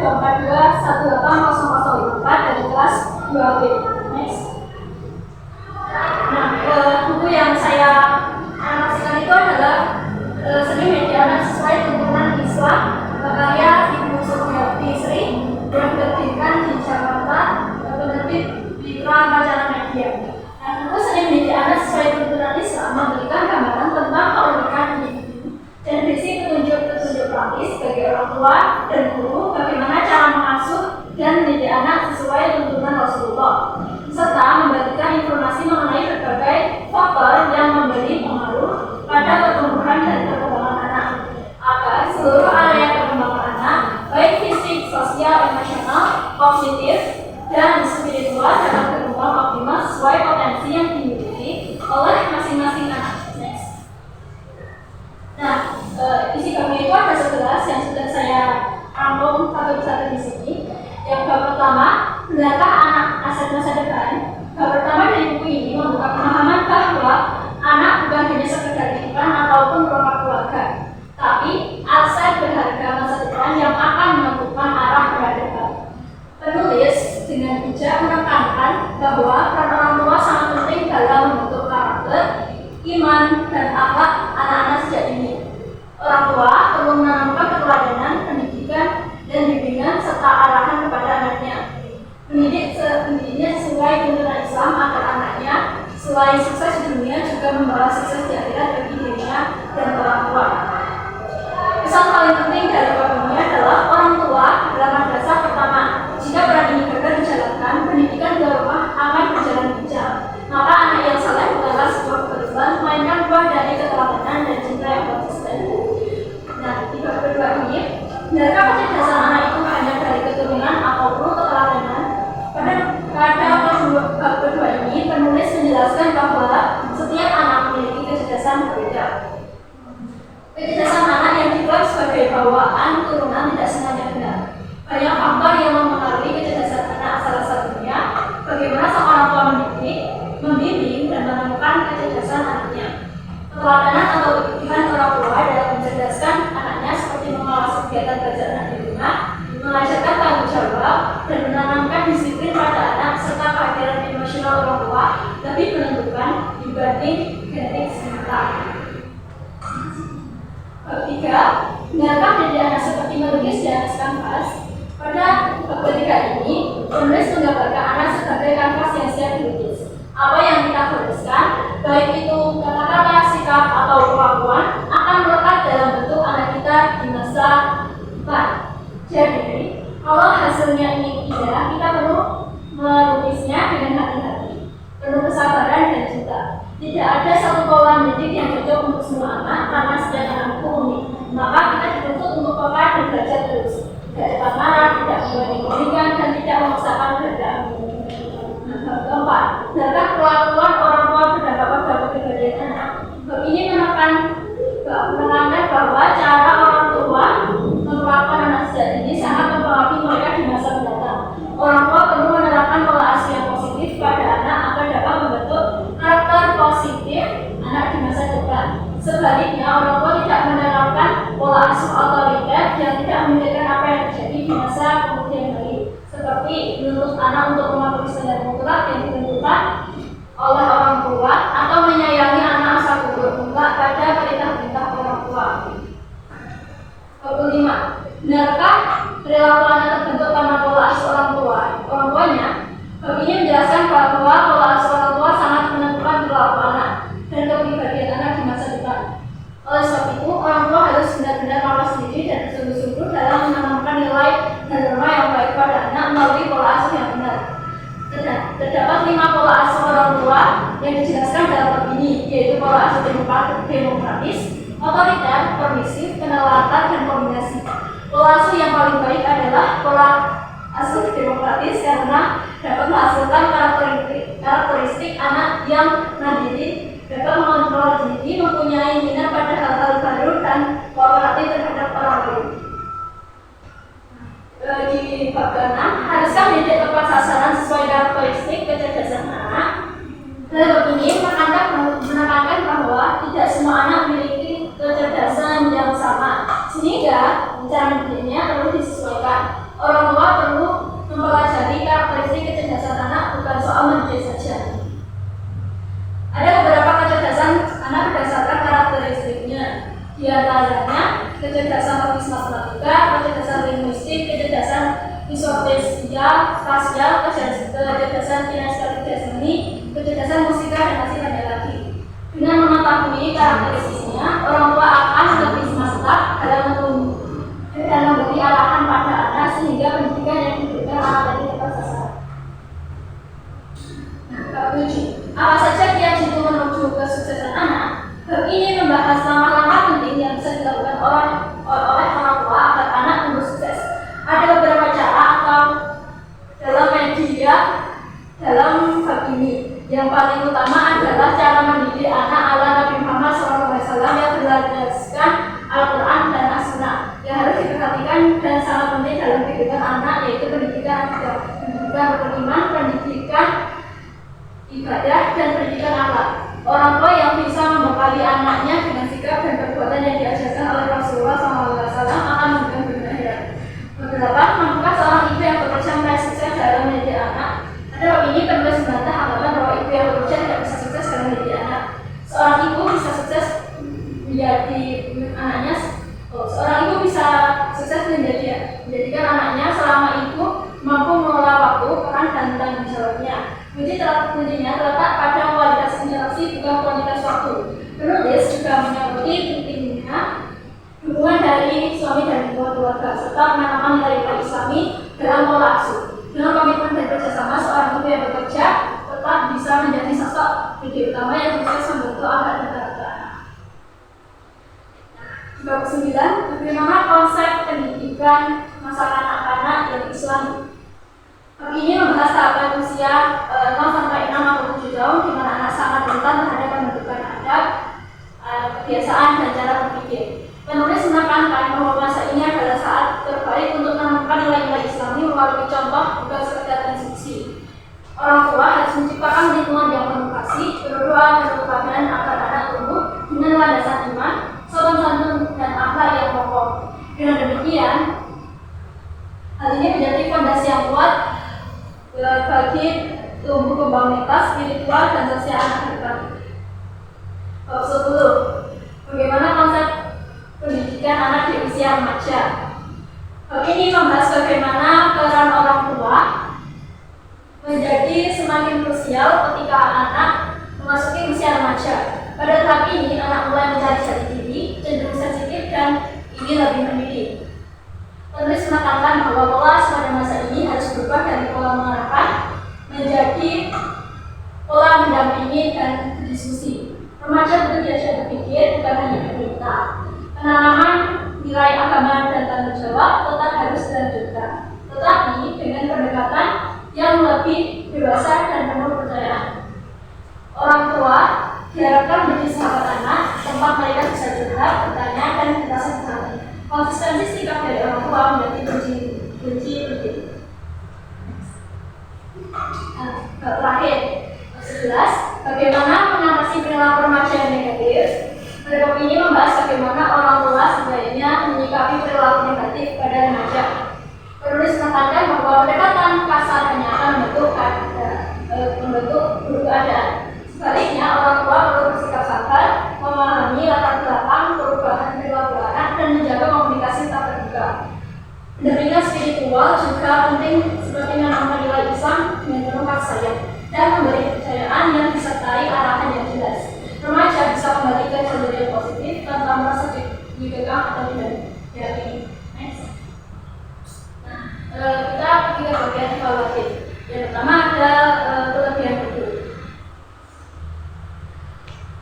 242180054 dari kelas 2B. Next. Nah, buku yang saya analisakan itu adalah Seni Media Anak Sesuai Tuntunan Islam karya Ibu Suryati Sri yang diterbitkan di Jakarta, penerbit Mitra Majalah Media. Nah, buku Seni Media Anak Sesuai Tuntunan Islam memberikan gambaran tentang keunikan individu dan berisi petunjuk-petunjuk praktis bagi orang tua dan guru bagaimana cara mengasuh dan mendidik anak sesuai tuntunan Rasulullah, serta membagikan informasi mengenai berbagai faktor yang memberi pengaruh pada pertumbuhan dan perkembangan anak, agar seluruh area perkembangan anak, baik fisik, sosial, emosional, kognitif, dan spiritual dapat berkembang optimal sesuai potensi yang dimiliki oleh masing-masing anak. Next. Nah, isi buku itu ada 11 yang sudah saya rangkum satu persatu di sini. Yang bab pertama, benarkah anak aset masa depan? Bab pertama dari buku ini membuka pemahaman bahwa anak bukan hanya sekedar titipan ataupun perangkat keluarga, tapi aset berharga masa depan yang akan menentukan arah peradaban. Penulis dengan bijak menekankan bahwa peran orang tua sangat penting dalam membentuk karakter, iman, dan akhlak anak-anak sejak dini. Orang tua perlu menanamkan keteladanan, pendidikan, dan bimbingan serta arahan kepada anaknya. Pendidiknya sesuai tuntunan Islam agar anaknya selain sukses di dunia juga membawa sukses di akhirat bagi dirinya dan orang tua. Pesan paling penting dari bab ini adalah orang tua adalah madrasah pertama. Jika peran ini gagal dijalankan, pendidikan di rumah akan berjalan bijak. Maka anak yang saleh bukanlah sebuah kebetulan, melainkan buah dari keteladanan dan cinta yang konsisten. Nah, di bab kedua ini, benarkah kecerdasan anak itu hanya dari keturunan ataupun keteladanan? Pada bab kedua ini, penulis menjelaskan bahwa setiap anak memiliki kecerdasan berbeda. Kecerdasan anak yang diklaim sebagai bawaan turunan tidak semuanya benar. Banyak faktor yang mempengaruhi kecerdasan anak, salah satunya bagaimana seorang tua mendidik, membimbing, dan menemukan kecerdasan anaknya. Keteladanan atau kegiatan orang tua dalam mencerdaskan anaknya seperti mengawasi kegiatan belajar anak di rumah, mengajarkan tanggung jawab, dan menanamkan disiplin pada anak serta kehadiran emosional orang tua lebih menentukan dibanding genetik sementara. Bab 3, benarkah mendidik anak seperti melukis di atas kanvas? Pada bab ketiga ini, penulis menggambarkan anak sebagai kanvas yang siap dilukis. Apa yang kita tuliskan, baik itu kata-kata, sikap, atau perlakuan, akan melekat dalam bentuk anak kita di masa depan. Jadi, kalau hasilnya ini indah, kita perlu melukisnya dengan hati-hati, penuh kesabaran dan cinta. Tidak ada satu pola mendidik yang cocok untuk semua anak karena setiap anak itu unik. Maka kita dituntut untuk peka dan belajar terus. Tidak cepat marah, tidak membanding-bandingkan, dan tidak memaksakan kehendak. Keempat, benarkah perlakuan orang tua berdampak pada kepribadian anak? Bab ini menekankan bahwa cara orang tua memperlakukan anak sejak dini sangat mempengaruhi mereka di masa mendatang. Orang tua perlu menerapkan pola asuh yang positif pada anak agar dapat membentuk karakter positif anak di masa depan. Sebaliknya, orang tua tidak menerapkan pola asuh otoriter yang tidak memikirkan apa yang terjadi di masa kemudian hari, seperti menuntut anak untuk mematuhi standar mutlak yang ditentukan oleh orang tua atau menyayangi anak asal gugur mutlak pada perintah-perintah orang tua. 25. Benarkah perilaku anak terbentuk karena pola asuh orang tuanya? Bab ini menjelaskan bahwa pola asuh orang tua sangat menentukan perilaku anak dan kepribadian anak di masa depan. Oleh sebab itu, orang tua harus benar-benar mawas diri dan bersungguh-sungguh dalam menanamkan nilai dan norma yang baik pada anak melalui pola asuh yang benar. Terdapat 5 pola asuh orang tua yang dijelaskan dalam bab ini, yaitu pola asuh demokratis, otoriter, permisif, kedaulatan, dan kombinasi. Pola asuh yang paling baik adalah pola asuh demokratis karena dapat menghasilkan karakteristik anak yang mandiri, dapat mengontrol diri, mempunyai minat pada hal-hal baru, dan kooperatif terhadap orang lain. Di bab 6, haruskah mendidik tepat sasaran sesuai karakteristik kecerdasan anak? Dalam bab ini menekankan bahwa tidak semua anak memiliki kecerdasan yang sama, sehingga cara mendidiknya perlu disesuaikan. Orang logika, spasial, kecerdasan kinestetik jasmani, kecerdasan musika, dan masih banyak lagi. Dengan mengetahui karakteristiknya, orang tua akan lebih smart dalam memberi arahan pada anak sehingga pendidikan yang diberikan anak tadi tepat sasaran. Bab 7. Apa saja kiat jitu menuju kesuksesan anak? Bab ini membahas langkah-langkah penting yang bisa dilakukan oleh orang tua agar anak tumbuh sukses. Ada beberapa cara atau dalam media dalam bab ini. Yang paling utama adalah cara mendidik anak ala Nabi Muhammad SAW yang berlandaskan Al-Quran dan As-Sunnah yang harus diperhatikan dan sangat penting dalam kehidupan anak, yaitu pendidikan beriman, pendidikan ibadah, dan pendidikan akhlak. Orang tua yang bisa membekali anaknya dengan sikap dan perbuatan yang diajarkan oleh Rasulullah SAW akan memberikan berkah akhirat. Beberapa mampukah seorang ibu yang bekerja meraih sukses dalam mendidik anak? Pada ini penulis membantah anggapan bahwa ibu yang bekerja tidak bisa sukses dalam mendidik anak. Seorang ibu bisa sukses menjadikan anaknya selama ibu mampu mengelola waktu, peran, dan tanggung jawabnya. Kuncinya terletak pada kualitas interaksi bukan kuantitas waktu. Penulis juga menyoroti pentingnya hubungan dari suami dan keluarga serta menanamkan nilai-nilai Islami dalam pola asuh. Dengan komitmen dan kerjasama, seorang ibu yang bekerja tetap bisa menjadi sosok ide utama yang sukses membentuk akhlak dan karakter anak. Bab 9. Bagaimana konsep pendidikan masa kanak-kanak yang Islami? Bab ini membahas tahapan usia 0 sampai 6 atau 7 tahun di mana anak sangat rentan terhadap pembentukan adab, kebiasaan, dan cara berpikir. Penulis menekankan bahwa masa ini adalah saat terbaik untuk menemukan nilai-nilai Islami melalui contoh, bukan sekedar instruksi. Orang tua harus menciptakan lingkungan yang penuh kasih, berdoa dan berkebahagiaan agar anak tumbuh dengan landasan iman, sopan santun, dan akhlak yang kokoh. Dengan demikian, hal ini menjadi fondasi yang kuat bagi tumbuh kembang mental, spiritual, dan sosial anak ke depan. Bab 10. Bagaimana konsep pendidikan anak di usia remaja? Bab ini membahas bagaimana peran orang tua menjadi semakin krusial ketika anak memasuki usia remaja. Pada tahap ini, anak mulai mencari jati diri, cenderung sensitif, dan ingin lebih memilih. Penulis menekankan bahwa pola pada masa ini harus berubah dari pola mengarahkan menjadi pola mendampingi dan berdiskusi. Remaja butuh diajak berpikir, bukan hanya bercerita. Penanaman nilai agama dan tanggung jawab tetap harus dilanjutkan, tetapi dengan pendekatan yang lebih dewasa dan penuh kepercayaan. Orang tua diharapkan menjadi sahabat anak, tempat mereka bisa curhat, bertanya, dan merasa dihargai. Konsistensi sikap dari orang tua menjadi kunci penting. Terakhir, 11. Bagaimana mengatasi perilaku remaja yang negatif? Bab ini membahas bagaimana orang tua sebaiknya menyikapi perilaku negatif pada remaja. Penulis menekankan bahwa pendekatan kasar hanya akan membentuk buruk keadaan. Sebaliknya, orang tua perlu bersikap sabar, memahami latar belakang perubahan perilaku anak, dan menjaga komunikasi tak terbuka. Pendampingan spiritual juga penting seperti menanamkan nilai Islam dengan penuh kasih sayang dan memberi kepercayaan yang disertai arahan yang jelas. Remaja bisa kembali ke jalur yang positif tanpa merasa dikekang atau tidak diyakini. Kita pergi ke bagian evaluatif. Yang pertama ada kelebihan buku.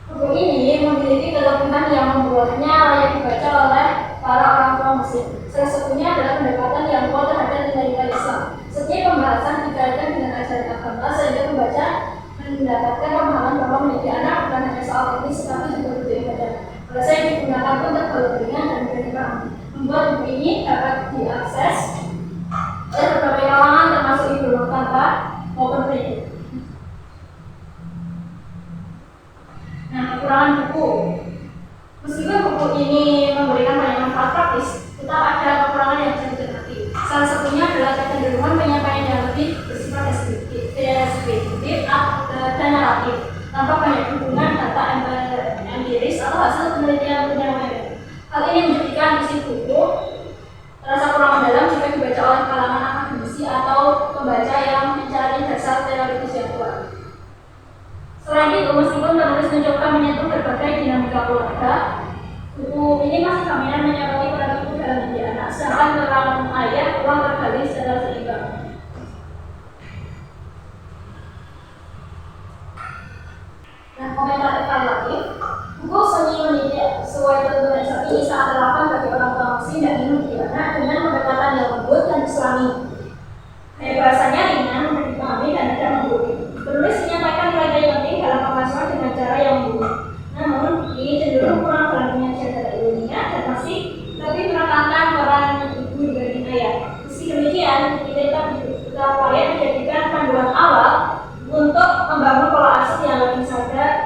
Buku ini memiliki kelebihan yang membuatnya layak dibaca oleh para orang tua muslim. Salah satunya adalah pendekatan yang kuat terhadap nilai-nilai Islam. Setiap pembahasan dikaitkan dengan ajaran agama sehingga pembaca mendapatkan pemahaman bahwa mendidik anak bukan hanya soal teknis tetapi juga butuh ibadah. Bahasa yang digunakan pun tergolong ringan dan mudah dipahami. Membuat buku ini dapat diakses oleh berbagai kalangan termasuk ibu rumah tangga maupun pendidik. Nah, kekurangan buku. Meskipun buku ini memberikan banyak manfaat praktis, tetap ada kekurangan yang bisa dicermati. Salah satunya adalah kecenderungan penyampaian yang lebih bersifat deskriptif dan naratif, tanpa banyak dukungan data empiris atau hasil penelitian penyampaian. Hal ini menjadikan isi buku terasa kurang mendalam jika dibaca oleh kalangan akademisi atau dipahami. Gaya bahasanya ringan, mudah dipahami, dan tidak menggurui. Penulis menyampaikan nilai-nilai penting dalam pemasukan dengan cara yang mudah. Namun, ini cenderung kurang dalam penyajian data ilmiah dan masih lebih menekankan peran ibu dibanding ayah. Meski demikian, kita berupaya menjadikan panduan awal untuk membangun pola asuh yang lebih sadar,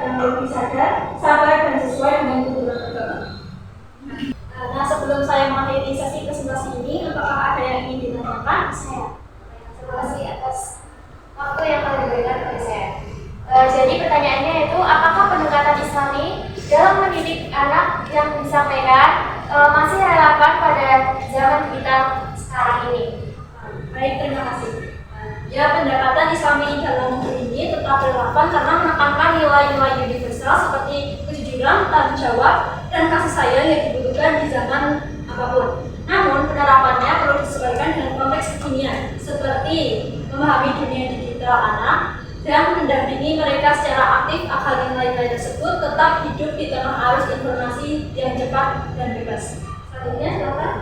sabar, dan sesuai dengan tuntunan agama. Nah, sebelum saya mengakhiri sesi presentasi ini, apakah ada yang ingin ditanyakan? Terima kasih atas waktu yang telah diberikan kepada saya. Jadi pertanyaannya itu, apakah pendekatan Islami dalam mendidik anak yang disampaikan masih relevan pada zaman kita sekarang ini? Baik, terima kasih. Ya, pendekatan Islami dalam ini tetap relevan karena menekankan nilai-nilai universal seperti kejujuran, tanggung jawab, dan kasih sayang yang dibutuhkan di zaman apapun. Namun, penerapannya perlu disesuaikan dengan konteks kekinian, seperti memahami dunia digital anak dan mendampingi mereka secara aktif agar nilai-nilai tersebut tetap hidup di tengah arus informasi yang cepat dan bebas. Selanjutnya, silakan.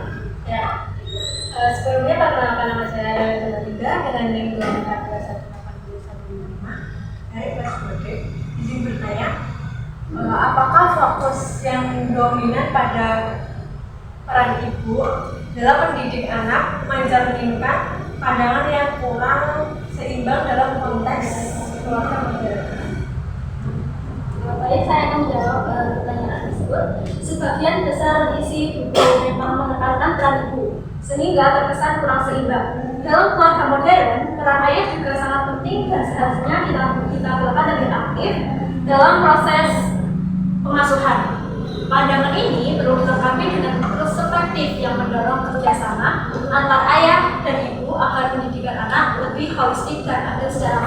Ya. Sebelumnya perkenalkan nama saya Dela Tiga dengan NIM 2421815 dari kelas Bode. Izin bertanya, apakah fokus yang dominan pada peran ibu dalam mendidik anak mencerminkan pandangan yang kurang seimbang dalam konteks keluarga modern? Baik, saya akan menjawab pertanyaan tersebut. Sebagian besar isi buku memang menekankan peran ibu, sehingga terkesan kurang seimbang. Dalam keluarga modern, peran ayah juga sangat penting dan seharusnya kita lakukan lebih aktif dalam proses pengasuhan. Pandangan ini perlu dilengkapi dengan perspektif yang mendorong kerjasama antar ayah dan ibu agar pendidikan anak lebih holistik dan adil secara